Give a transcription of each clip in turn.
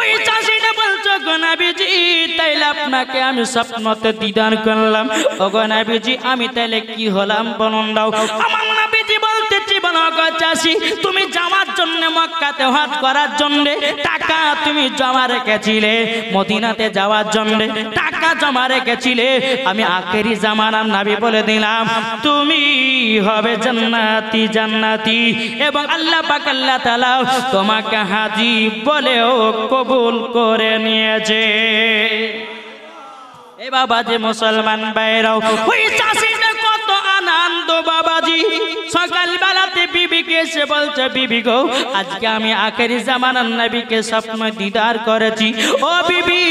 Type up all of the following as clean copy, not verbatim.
ওই চাষিটা বলছো গো নবীজি তাইলে আপনাকে আমি স্বপ্নতে দিদার করলাম। ও গো নবীজি আমি তাইলে কি হলাম বলুন দাও। আমার নবীজি বলতেছি বলো গো চাষি তুমি যাওয়ার জন্য মক্কাতে হজ করার জন্য টাকা তুমি জমা রেখেছিলে, মদিনাতে যাওয়ার জন্য টাকা জমা রেখেছিলে। আমি আখেরি জামানার নবী বলে দিলাম তুমি হবে জান্নাতি জান্নাতি, এবং আল্লাহ পাক আল্লাহ তাআলা তোমাকে হাজী বলেও কবুল করে নিয়েছে। এ বাবাজি মুসলমান ভাইরাও ওই চাষিটা কত আনন্দ বাবাজি। সকালবেলাতে বিবিকে এসে বলছে বিবি গো আজকে আমি আখেরি জামানার নবীকে স্বপ্ন দিদার করেছি। ও বিবি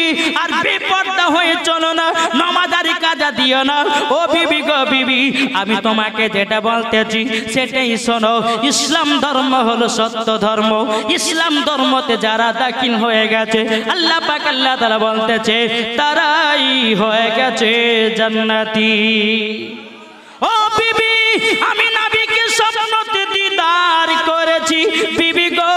আর বেপরদা হয়ে চলো না, নামাজারি কাজা দিও না। ও বিবি গো বিবি আমি তোমাকে যেটা বলতেছি সেটাই শোনো। ইসলাম ধর্ম হলো সত্য ধর্ম। ইসলাম ধর্মতে যারা দাখিল হয়ে গেছে আল্লাহ পাক আল্লাহ তাআলা বলতেছে তারাই হয়ে গেছে জান্নাতি। ও বিবি আমি নবীকে স্বপ্নতে দিদার করেছি। বিবি গো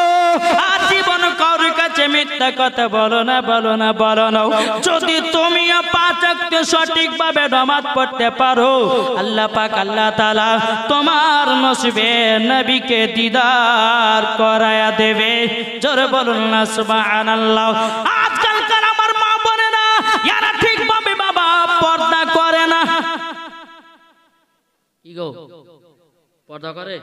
আজীবন কারোর কাছে মিথ্যা কথা বলো না বলো না বলো না। যদি তুমি পাঁচ ওয়াক্ত সঠিকভাবে নামাজ পড়তে পারো আল্লাহ পাক আল্লাহ তাআলা তোমার নসিবে নবীকে দিদার করায়া দেবে। জোরে বলুন না সুবহানাল্লাহ। আজকালকার আমার মা বোনেরা এরা ঠিকভাবে বাবা পর্দা করে না। কি গো পর্দা করে?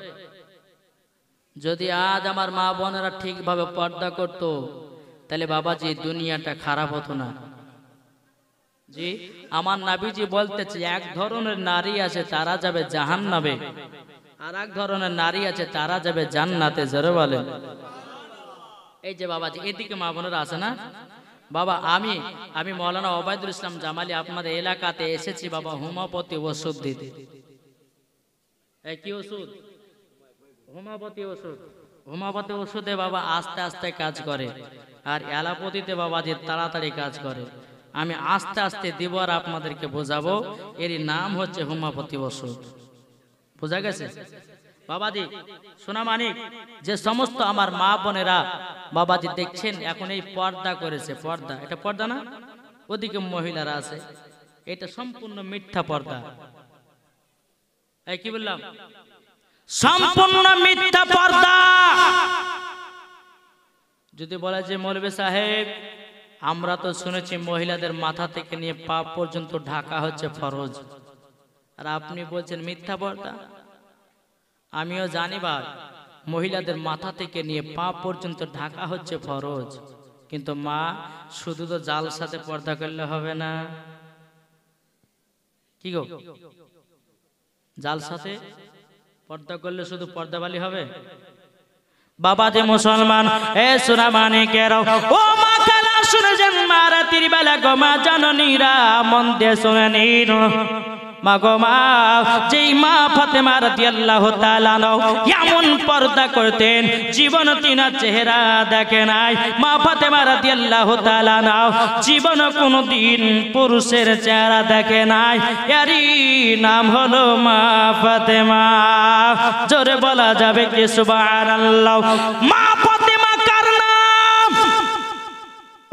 যদি আজ আমার মা বোনেরা ঠিকভাবে পর্দা করতো তাহলে বাবাজি দুনিয়াটা খারাপ হতো না। জি আমার নবীজি বলতেছে এক ধরনের নারী আছে তারা যাবে জাহান্নামে, আর এক ধরনের নারী আছে তারা যাবে জান্নাতে। জোরে বলেন। এই যে বাবাজি এদিকে মা বোনেরা আছে না বাবা, আমি মৌলানা ওবায়দুল ইসলাম জামালি আপনাদের এলাকাতে এসেছি বাবা হোমিওপ্যাথি ওষুধ দিতে। কি ওষুধ? হোমিওপ্যাথি ওষুধ। হোমিওপ্যাথি ওষুধে বাবা আস্তে আস্তে কাজ করে, আর অ্যালোপ্যাথিতে বাবা যে তাড়াতাড়ি কাজ করে। আমি আস্তে আস্তে দিব আর আপনাদেরকে বোঝাবো। এরই নাম হচ্ছে হোমিওপ্যাথি ওষুধ। বোঝা গেছে বাবাজি? সোনা মানিক যে সমস্ত আমার মা বোনেরা বাবাজি দেখছেন এখন এই পর্দা করেছে, পর্দা এটা পর্দা না? ওদিকে মহিলারা আছে, এটা সম্পূর্ণ মিথ্যা পর্দা। এই কি বললাম? সম্পূর্ণ মিথ্যা পর্দা। যদি বলে যে মৌলভী সাহেব আমরা তো শুনেছি মহিলাদের মাথা থেকে নিয়ে পা পর্যন্ত ঢাকা হচ্ছে ফরজ, আর আপনি বলছেন মিথ্যা পর্দা। আমিও জানি ভাই মহিলাদের মাথা থেকে নিয়ে পা পর্যন্ত ঢাকা হচ্ছে ফরজ, কিন্তু মা শুধু তো জালসাতে পর্দা করলে হবে না। কি গো জালসাতে পর্দা করলে শুধু পর্দাবালি হবে? বাবা যে মুসলমান এ সোনা মানিকেরা ও মা খালা শুনে যান মারা তিরবেলা গো মা জননীরা মন দিয়ে শুনে নিন। মা গো মা যেই মা ফাতেমা রাদিয়াল্লাহু তাআলা এমন পর্দা করতেন জীবন তিনা চেহারা দেখে নাই। মা ফাতেমা রাদিয়াল্লাহু তাআলা জীবন কোনদিন পুরুষের চেহারা দেখে নাই। এরই নাম হলো মা ফাতেমা। জোরে বলা যাবে কি সুবহানাল্লাহ? মা ফাতেমা কার নাম?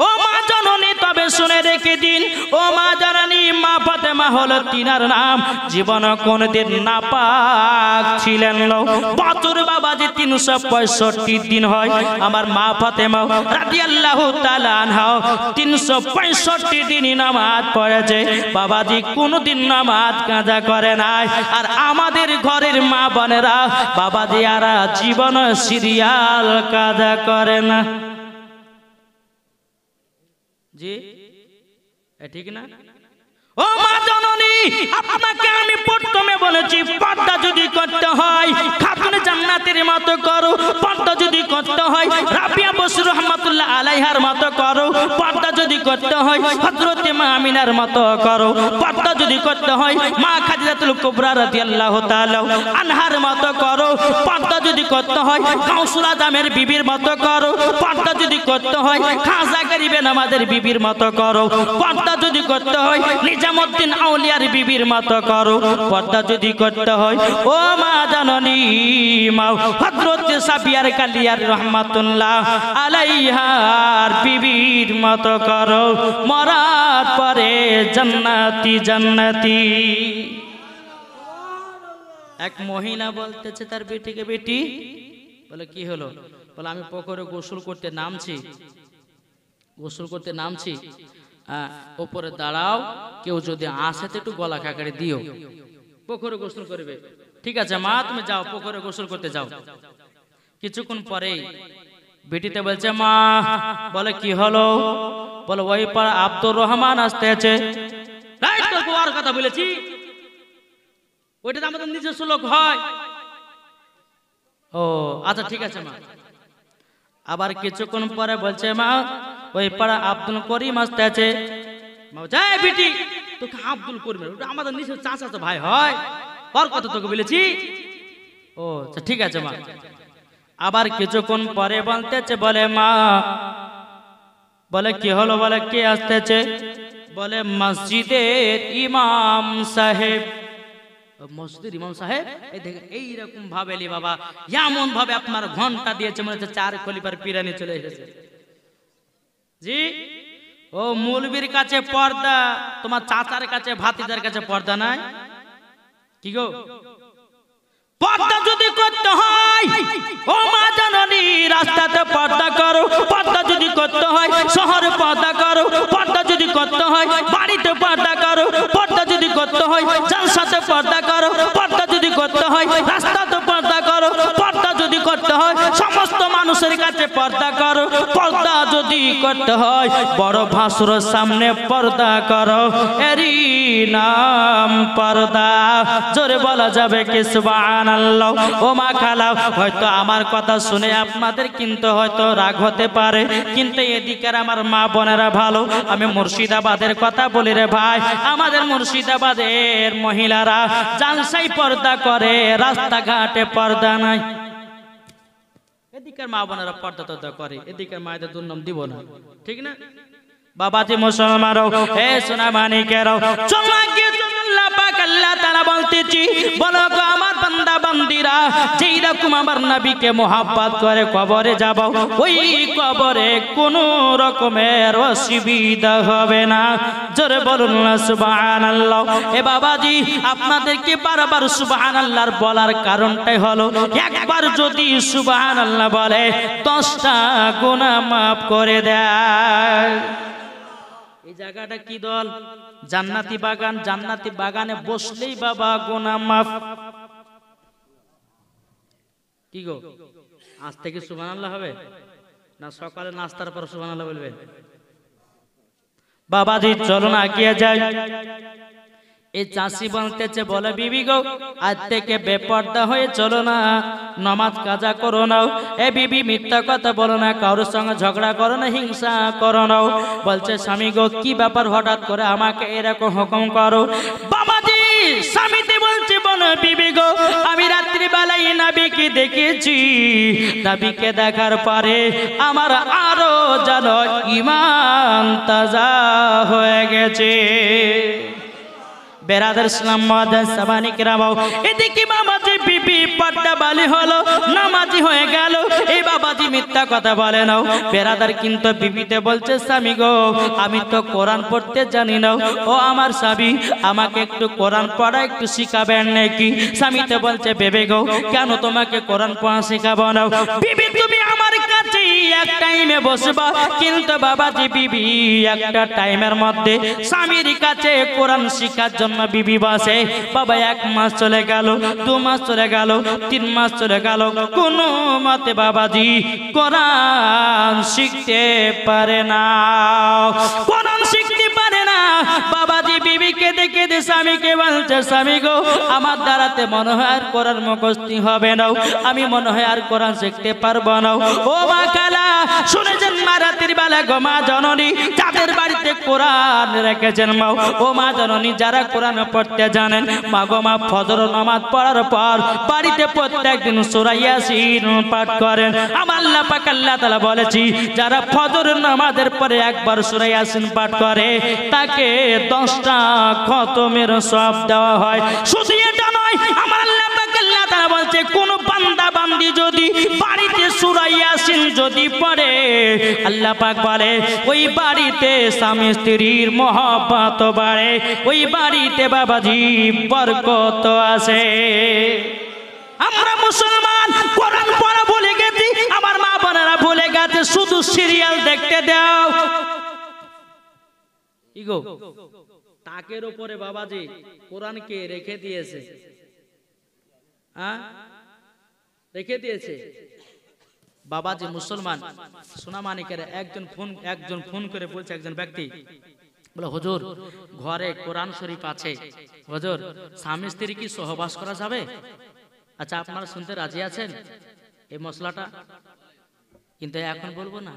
ও মা জননী তবে শুনে রেখে দিন, ও মা জননী মা ফাতেমা হলো তিনার নাম। জীবন কোনদিন নাপাক ছিলেন না। বছর বাবাজি 365 দিন হয় আমার মা ফাতেমা রাদিয়াল্লাহু তাআলা আনহা 365 দিনই নামাজ পড়েছে বাবাজি, কোনদিন নামাজ কাজা করে নাই। আর আমাদের ঘরের মা বোনেরা বাবাজি আরা জীবন সিরিয়াল কাজা করে না। জি ঠিক না? ও মা জননী আপনাকে আমি প্রথমে বলেছি পর্দা যদি করতে হয় খাতুন জান্নাতের মতো করো, পর্দা যদি করতে হয় রাবিয়া বসরি রাহমাতুল্লাহ আলাইহার মতো করো, পর্দা যদি করতে হয় হযরত মা আমিনার মতো করো, পর্দা যদি করতে হয় মা খাদিজাতুল কুবরা রাদিয়াল্লাহু তাআলা আনহার মতো করো, পর্দা যদি করতে হয় গাউসুল আজমের বিবির মতো করো, পর্দা যদি করতে হয় খাজা গরিবে নামাজের বিবির মতো করো, পর্দা যদি করতে হয় নিজামউদ্দিন আউলিয়ার বিবির মতো করো, পর্দা যদি করতে হয় ও মা জাননী মা হযরত সাফিয়ার কালিয়ার রহমাতুল্লাহ আলাইহার মাটির মতো করো, মরার পরে জান্নাতি জান্নাতি। এক মহিলা বলতেছে তার বেটিকে, বেটি বলে কি হলো? বলে আমি পুকুরে গোসল করতে নামছি, গোসল করতে নামছি, ওপরে দাঁড়াও, কেউ যদি আসে তো একটু গলা কাকারে দিও, পুকুরে গোসল করবে। ঠিক আছে মা, তুমি যাও, পুকুরে গোসল করতে যাও। কিছুক্ষণ পরেই বেটিতে বলছে মা, বলে কি হলো? বলে ওই পাড়া আব্দুর রহমান আসতে আছে। তোর কথা বলেছি, ওইটা তো আমাদের নিজস্ব লোক হয়। ও আচ্ছা ঠিক আছে মা। আবার কিছুক্ষণ পরে বলছে মা, ওই পাড়া আব্দুল করিম আসতে আছে। যাই বেটি, তোকে আব্দুল করিম ওটা আমাদের নিজের চাচা তো ভাই হয়, ওর কথা তোকে বলেছি। ও আচ্ছা ঠিক আছে মা। আবার কিছুক্ষণ পরে বলতেছে, বলে মা, বলে কি হলো? বলে কে আসতেছে? বলে মসজিদের ইমাম সাহেব। মসজিদের ইমাম সাহেব এই দেখেন এইরকম ভাবে লি বাবা, এমন ভাবে আপনার ঘন্টা দিয়েছে মনে হচ্ছে 4 খলিফার পিরানি চলে এসেছে। জি, ও মৌলবীর কাছে পর্দা, তোমার চাচার কাছে ভাতিজার কাছে পর্দা নাই কি গো? পর্দা যদি করতে হয় ও মা জননী, রাস্তাতে পর্দা করো। পর্দা যদি করতে হয় শহরে পর্দা করো। পর্দা যদি করতে হয় বাড়িতে পর্দা করো। পর্দা যদি করতে হয় জলসাতে পর্দা করো। পর্দা যদি করতে হয় রাস্তাতে পর্দা করো। পর্দা যদি করতে হয় সমস্ত মানুষের কাছে পর্দা করো। পর্দা যদি করতে হয় বড় ভাসুরের সামনে পর্দা করো, এরই নাম পর্দা। জোরে বলা যাবে কি সুবহানাল্লাহ। ও মা খালা, হয়তো আমার কথা শুনে আপনাদের কিন্তু হয়তো রাগ হতে পারে, কিন্তু এদিকের আমার মা বোনেরা ভালো। আমি মুর্শিদাবাদের কথা বলি রে ভাই, আমাদের মুর্শিদাবাদের মহিলারা জালসাই পর্দা করে, রাস্তাঘাটে পর্দা নাই। এদিকের মা বোনেরা পর্দা তর্দা করে, এদিকের মায়েদের দুর্নাম দিব না, ঠিক না বাবাজি? মুসলমানও হে সোনা মানিকেরাও, চলো আগে আল্লাহ পাক আল্লাহ তাআলা বলতেছি, বলো গো আমার বান্দা বান্দিরা, যেই রকম আমার নবীকে মোহাব্বত করে কবরে যাব, ওই কবরে কোনো রকমের অসুবিধা হবে না। জোরে বলুন না সুবহানাল্লাহ। এ বাবাজি, আপনাদেরকে বারবার সুবহানাল্লাহর বলার কারণটাই হলো, একবার যদি সুবহানাল্লাহ বলে 10টা গুনাহ মাফ করে দেয়। এই জায়গাটা কি দল? জান্নাতি বাগান। জান্নাতি বাগানে বসলেই বাবা গুনাহ মাফ। কি গো, আজ থেকে সুবহানাল্লাহ হবে না সকালে নাস্তার পর সুবহানাল্লাহ বলবেন? বাবাজি চলো না এগিয়ে যাই। এই চাষি বলতেছে, বলে বিবি গো, আজ থেকে বেপর্দা হয়ে চলো না, নামাজ কাজা করো না। এ বিবি মিথ্যা কথা বলো না, কারোর সঙ্গে ঝগড়া করো না, হিংসা করো না। বলছে স্বামী গো, কি ব্যাপার হঠাৎ করে আমাকে এরকম হুকুম করো? বাবাজি স্বামীতে বলছে, বলো বিবি গো, আমি রাত্রি বেলায় নবীকে দেখেছি। নবীকে দেখার পরে আমার আরো যেন ঈমান তাজা হয়ে গেছে। বেরাদার ইসলাম মাদার সাবানি কিরামাও, এদিকে বাবাজি বিবি পর্দা বালি হলো, নামাজি হয়ে গেল। এই বাবাজি মিথ্যা কথা বলে নাও। বেরাদার কিন্তু বিবিতে বলছে, স্বামী গো, আমি তো কোরআন পড়তে জানি না। ও আমার স্বামী, আমাকে একটু কোরআন পড়া একটু শিখাবেন নাকি? স্বামীতে বলছে, বেবে গো, কেন তোমাকে কোরআন পড়া শিখাবো না? বিবি তুমি আমার কাছে এক টাইমে বসবা, কিন্তু বাবাজি বিবি একটা টাইমের মধ্যে স্বামীর কাছে কোরআন শিখার জন্য বিবি বসে। বাবা 1 মাস চলে গেল, 2 মাস চলে গেল, 3 মাস চলে গেল, কোনো মতে বাবাজি কোরআন শিখতে পারে না। কোরআন শিখতে পারে না। বাবাজি বিবিকে দেখে দে স্বামীকে বলছে, স্বামী গো, আমার দ্বারাতে মনে হয় আর কোরআন মুখস্থ হবে না, আমি মনে হয় আর কোরআন শিখতে পারবো না। ও মা খালা শুনেছেন, মা রাতের বেলা গো মা জননী যাদের বাড়িতে কোরআন রেখেছেন মা, ও মা জননী যারা কোরআন পড়তে জানেন, মা গো মা ফজর নামাজ পড়ার পর বাড়িতে প্রত্যেকদিন সূরা ইয়াসিন পাঠ করেন। আমার আল্লাহ পাক আল্লাহ তাআলা বলেছি, যারা ফজর নামাজের পরে একবার সূরা ইয়াসিন পাঠ করে তাকে 10টা খতমের সওয়াব দেওয়া হয়। শুধু এটা নয়, আমার আল্লাহ পাক আল্লাহ তাআলা বলছে, কোন বান্দা বান্দি যদি বাড়িতে সূরা ইয়াসিন যদি পড়ে আল্লাহ পাক বলে ওই বাড়িতে স্বামী স্ত্রীর মহব্বত বাড়ে, ওই বাড়িতে বাবাজি বরকত আসে। আমরা মুসলমান কোরআন পড়া ভুলে গেছি, আমার মা বোনেরা ভুলে গেছে, শুধু সিরিয়াল দেখতে দাও। ইগো তাকের উপরে বাবাজি কোরআনকে রেখে দিয়েছে, রেখে দিয়েছে বাবাজি। মুসলমান সোনামানিকের একজন ফোন করে বলছে, একজন ব্যক্তি বলে হুজুর ঘরে কোরআন শরীফ আছে, হুজুর স্বামী স্ত্রী কি সহবাস করা যাবে? আচ্ছা আপনারা শুনতে রাজি আছেন এই মশলাটা? কিন্তু এখন বলবো না,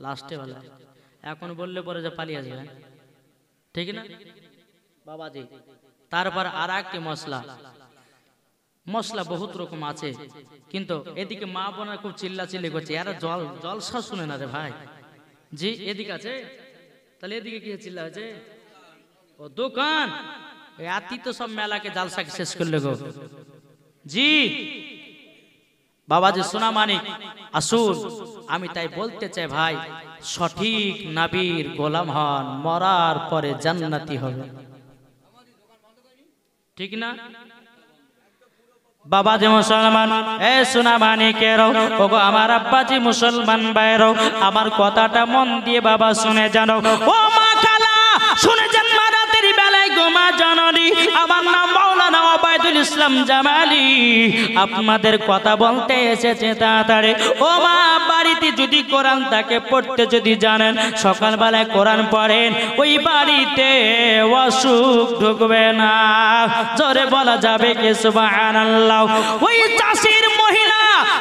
লাস্টে বেলা এখন বললে পরে যে পালিয়ে যাবে, ঠিক না বাবাজি? তারপর আর একটি মশলা বহুত রকম আছে, কিন্তু এদিকে মা বোনা খুব চিল্লাচিল্লি করছে, এরা জলসা শুনে না রে ভাই। জি এদিকে আছে, তাহলে এদিকে কি চিল্লা হচ্ছে? ও দোকান এতি তো সব মেলাকে জালসাকে শেষ করলে গো। জি বাবাজি সোনামানিক আসুন, আমি তাই বলতে চাই ভাই, সঠিক নবীর গোলাম হন, মরার পরে জান্নাতি হবে, ঠিক না বাবাজি? মুসলমান এ সোনামানিকেরও, ওগো আমার আব্বাজি মুসলমান ভাইরও, আমার কথাটা মন দিয়ে বাবা শুনে জানো। ও মা খালা শুনে যান, মারাতের বেলায় গো মা জননী, আমার নাম মাওলানা ওবায়দুল ইসলাম জামালি, আপনাদের কথা বলতে এসেছে তাড়াতাড়ি। ও মা বাড়িতে যদি কোরআন তাকে পড়তে যদি জানেন, সকালবেলায় কোরআন পড়েন, ওই বাড়িতে অসুখ ঢুকবে না। জোরে বলা যাবে কি সুবহানাল্লাহ? ওই চাষির মহিলা,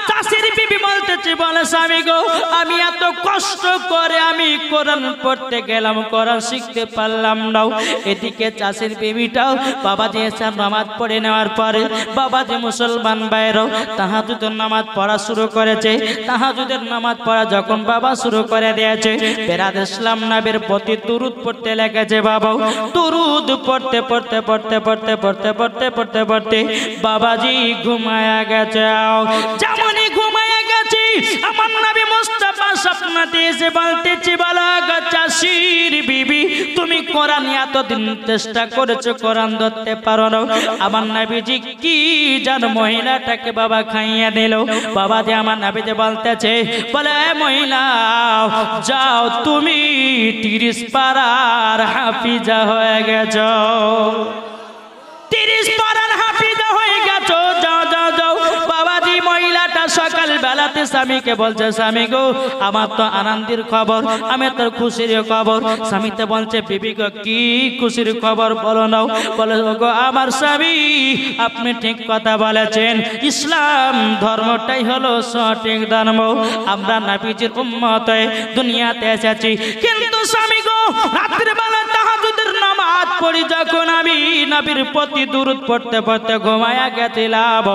চাষির বিবি বলতেছে, বলে স্বামী গো আমি এত কষ্ট করে আমি কোরআন পড়তে গেলাম, কোরআন শিখতে পারলাম না। এদিকে চাষির বিবিটাও বাবাজি এসে নামাজ পড়ে নেওয়ার পরে বাবাজি মুসলমান ভাইরাও তাহাজ্জুদের নামাজ পড়া শুরু করেছে। তাহাজ্জুদের নামাজ পড়া যখন বাবা শুরু করে দিয়েছে, বেরাদ ইসলাম নবীর প্রতি দুরূদ পড়তে লেগেছে। বাবা দুরূদ পড়তে পড়তে পড়তে পড়তে পড়তে পড়তে পড়তে পড়তে বাবাজি ঘুমায়া গেছে। যেমনই ঘুমায়া গেছে, আমার নবী মুস্তাফা স্বপ্নতে এসে বলতেছে, বলো গো চাষির বিবি তুমি কোরআন এতদিন চেষ্টা করেছো, কোরআন ধরতে পারো না। আমার নবীজি কি যেন মহিলাটাকে বাবা খাইয়ে দিল। বাবা যে আমার নবীজি বলতেছে, বলে মহিলা যাও তুমি 30 পারার হাফিজা হয়ে গেছো, 30 পারার হাফিজা হয়ে গেছো, যাও যাও যাও। বাবাজি মহিলাটা সকাল বেলাতে স্বামীকে বলছে, স্বামী গো আমার তো আনন্দের খবর, আমি তোর খুশির খবর। স্বামীতে বলছে, বিবি গো কি খুশির খবর বলো নাও? বলে গো আমার স্বামী আপনি ঠিক কথা বলেছেন, ইসলাম ধর্মটাই হলো সঠিক ধর্ম, আমরা নবীজির উম্মত হয়ে দুনিয়াতে এসেছি। কিন্তু স্বামী গো রাত্রে বেলা তাহাজ্জুদের নামাজ পড়ি যখন আমি নবীর প্রতি দুরূদ পড়তে পড়তে ঘুমায়া গেছিলাম,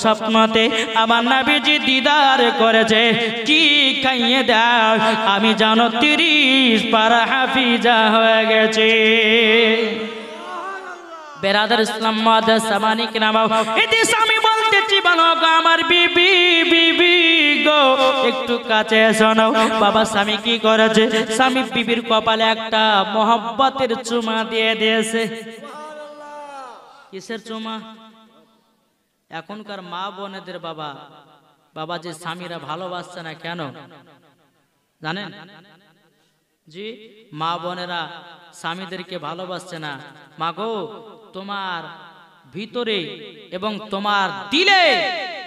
স্বপ্নতে আমার নবীজি দিদার করেছে। কি খাইয়ে দাও? আমি জানো 30 পারা হাফিজা হয়ে গেছে। বেরাদার ইসলাম মাদাস সামানিক নামাও, এতে স্বামী বলতেছি, বলো গো আমার বিবি, বিবি গো একটু কাছে শোনো। বাবা স্বামী কি করেছে? স্বামী বিবির কপালে একটা মহব্বতের চুমা দিয়ে দিয়েছে। কিসের চুমা? এখনকার মা বোনেদের বাবা যে স্বামীরা ভালোবাসছে না কেন জানেন? জি মা বোনেরা স্বামীদেরকে ভালোবাসছে না। মা গো তোমার ভিতরে এবং তোমার দিলে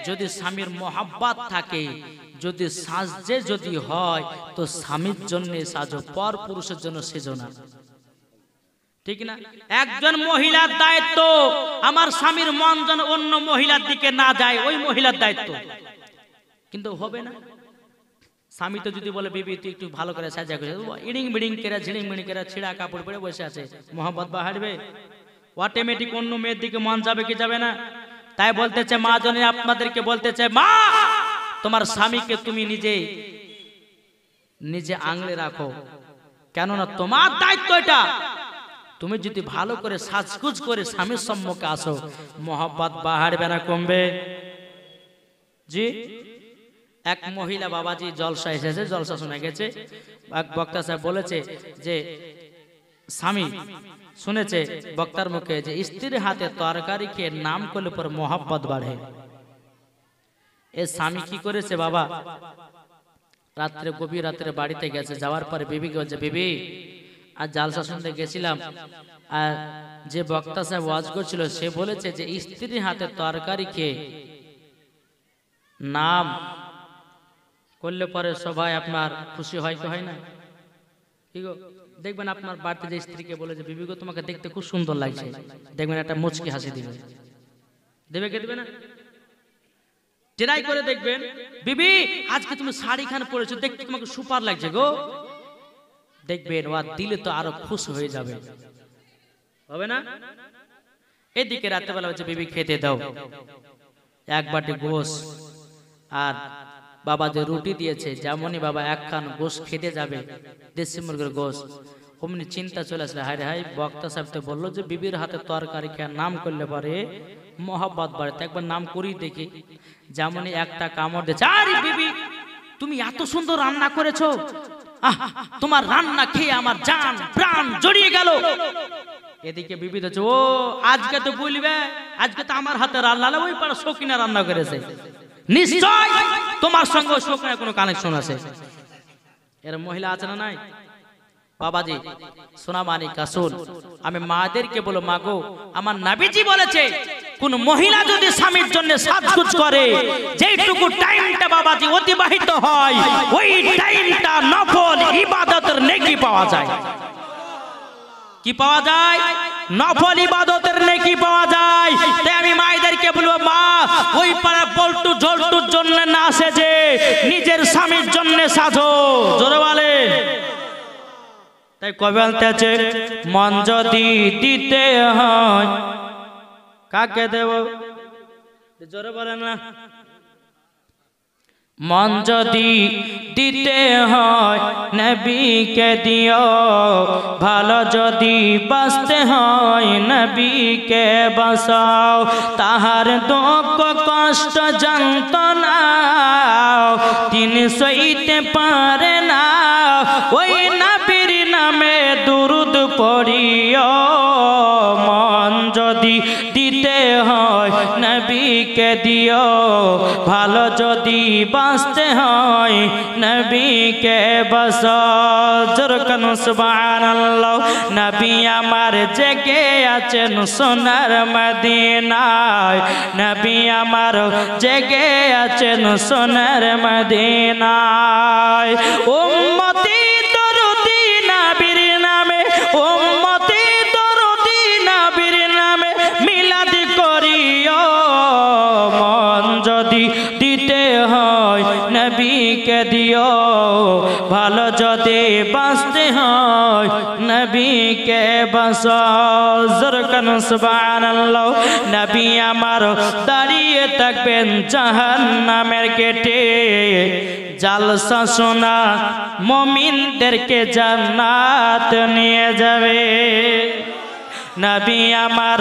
যদি স্বামীর মহব্বত থাকে, যদি সাজে যদি হয় তো স্বামীর জন্য সাজো, পর পুরুষের জন্য সেজো না, ঠিক না? একজন মহিলার দায়িত্ব আমার স্বামীর মন যেন অন্য মহিলার দিকে না যায়, ওই মহিলার দায়িত্ব। কিন্তু হবে না। স্বামী তো যদি বলে বিবি তুই একটু ভালো করে সাজা করে, ইডিং বিডিং করে ঝিড়িং মিড়িং করে ছিঁড়া কাপড় পরে বসে আছে, মোহাম্মত বাহারবে, অটোমেটিক অন্য মেয়ের দিকে মন যাবে কি যাবে না? তাই বলতেছে মা জনে আপনাদেরকে বলতেছে, মা তোমার স্বামীকে তুমি নিজে আংলে রাখো, কেননা তোমার দায়িত্ব এটা। তুমি যদি ভালো করে সাজগুজ করে স্বামীর সম্মুখে আসো, মোহাম্মত বাহারবে না কমবে? জি এক মহিলা বাবাজি জলসা এসেছে, জলসা শুনে গেছে, এক বক্তা সাহেব বলেছে যে স্বামী শুনেছে বক্তার মুখে যে স্ত্রীর হাতে তরকারি খেয়ে নাম করলে পর মোহাব্বত বাড়ে। এ স্বামী কি করেছে বাবা, রাত্রে গভীর রাত্রে বাড়িতে গেছে, যাওয়ার পরে বিবিকে বলছে বিবি আর জালসা শুনতে গেছিলাম, আর যে বক্তা সাহেব ওয়াজ করছিল সে বলেছে যে স্ত্রীর হাতে তরকারি খেয়ে নাম করলে পরে সবাই আপনার খুশি হয় কি হয় না? কি গো দেখবেন আপনার বাড়িতে যে স্ত্রীকে বলে যে বিবি গো তোমাকে দেখতে খুব সুন্দর লাগছে, দেখবেন একটা মুচকি হাসি দিবে, দেবে কে দিবে না? ট্রাই করে দেখবেন, বিবি আজকে তুমি শাড়ি খান পরেছো, দেখতে তোমাকে সুপার লাগছে গো, দেখবেন ও দিলে তো আরো খুশি হয়ে যাবে, হবে না? এদিকে রাত্রেবেলা হচ্ছে বিবি খেতে দাও, এক বাটি গোশ আর বাবা যে রুটি দিয়েছে, যেমনই বাবা একখান গোশ খেতে যাবে, দেশি মুরগির গোশ, অমনি চিন্তা চলে আসলে হায় রে হায়, বক্তা সাহেব তো বললো যে বিবির হাতে তরকারি খেয়ে নাম করলে পরে মোহাব্বত বাড়ে, তো একবার নাম করি দেখি। যেমনই একটা কামড় দিয়েছে, আরে বিবি তুমি এত সুন্দর রান্না করেছো, তোমার রান্না খেয়ে আমার জান প্রাণ জড়িয়ে গেল। এদিকে বিবি তো ও আজকে তো বলবে, আজকে তো আমার হাতে রান্না, ওই পাড়া শৌখিনা রান্না করেছে, নিশ্চয় তোমার সঙ্গে শৌখিনা কোনো কানেকশন আছে। এর মহিলা আছে না নাই? বাবাজি সোনামানি কাসুন, আমি মাদেরকে বলো মাগো, আমার নবীজি বলেছে কোন মহিলা যদি স্বামীর জন্য সাজগুজ করে, যেইটুকু টাইমটা বাবাজি অতিবাহিত হয়, ওই টাইমটা নফল ইবাদতের নেকি পাওয়া যায়। কি পাওয়া যায়? নফল ইবাদতের নেকি পাওয়া যায়। তাই আমি মায়েদেরকে বলবো মা, ওই পাড়া পল্টু ঝল্টুর জন্য না সেজে নিজের স্বামীর জন্য সাজো, জোরে বলে। তাই কবে বলতেছে মন যদি দিতে হয়, কাকে দেব? জোরে বলেন না। মন যদি দিতে হয় নবীকে দিও, ভালো যদি বাঁচতে হয় নবীকে বাঁচাও, তাহার দুঃখ কষ্ট যন্ত্রণা তিনি সইতে পারে না, ওই নবীর নামে দুরুদ পড়িও। মন যদি দিতে হয় নবীকে দিও, ভালো যদি বাঁচতে হয় নবীকে বাঁচাও। জোরকান সুবহানাল্লাহ। নবী আমার জেগে আছেন সোনার মদিনায়, নবী আমার জেগে আছেন সোনার মদিনায়। উম্মতি দরুদি নবীর নামে, উম্মতি দরুদি নবীর নামে মিলাদ করিও। মন যদি দিতে হয় নবীকে দিও, ভালো যদি বাঁচতে হয় নবীকে বাঁচাও। জোরকান সুবহানাল্লাহ। নবী আমার দাঁড়িয়ে থাকবেন জাহান্নামের গেটে, জালসা শোনা মুমিনদেরকে জান্নাত নিয়ে যাবে। নবী আমার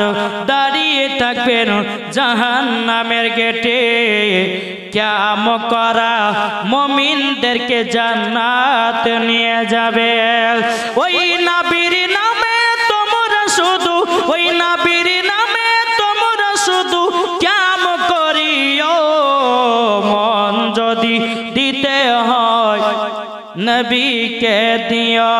দাঁড়িয়ে থাকবেন জাহান্নামের গেটে, কিয়াম করা মুমিনদেরকে জান্নাত নিয়ে যাবে। ওই নবীর নামে তোমরা শুধু, ওই নবীর নামে তোমরা শুধু কিয়াম করিও। মন যদি দিতে হয় নবীকে দিও।